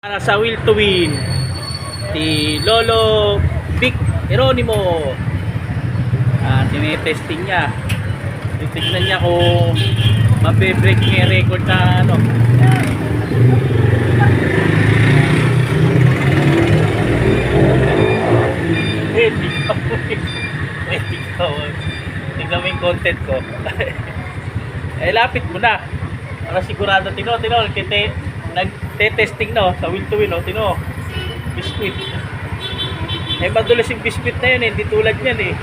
Para sa Will to Win, si Lolo Vic Geronimo. Tinetesting niya. Titignan niya kung mabe-break niya yung record na ano. Tignan mo yung content ko. Lapit mo na. Para sigurado, tino, nagte-testing no sa Will to Win, no, tino. Biscuit. Madulas yung biscuit na yun, hindi tulad yan eh.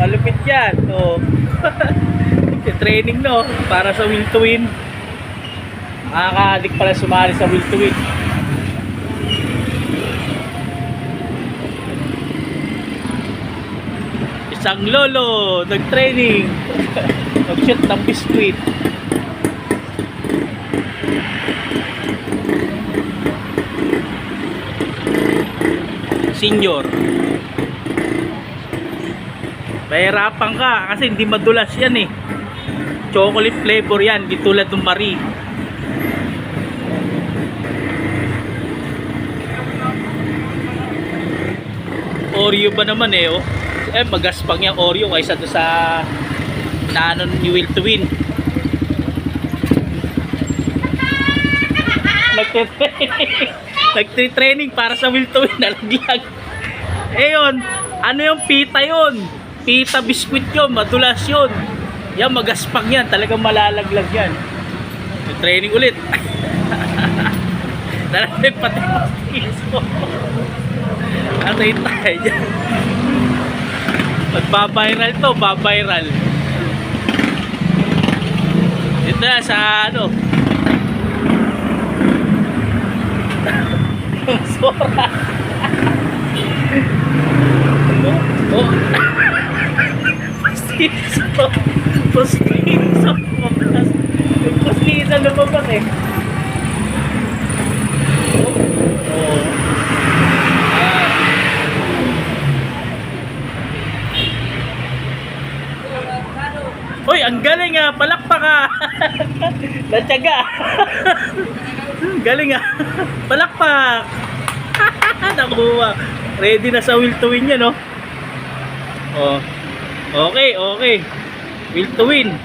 Malupit yan. So, training no, para sa Will to Win. Makaka-addict pala sumali sa Will to Win. Isang lolo nag-training. Nag-shoot ng biscuit. Senior. Mahirapan ka kasi hindi madulas yan eh. Chocolate flavor yan, di tulad ng Marie. Oreo ba naman eh, oh. Magaspang yung Oreo kaysa doon sa nanon ni Will to Win. Nagtitraining para sa Will to Win, nalaglag. Yun, ano yung pita yun? Pita biscuit yun, madulas yun. Yan, magaspang yan, talagang malalaglag yan. Training ulit. Nalaglag pati mas mo. Atay tayo dyan. Magbabiral to, babiral. Dito na sa ano. Sora. Oh. Postizo. Postizo. Postizo lumabas eh. Oh. Hoy, ang galing ah, palakpak ka. Natyaga. Galing ah. Palakpak. Nakuha. Ready na sa Will to Win yan, no? Oh. Okay, okay. Will to Win.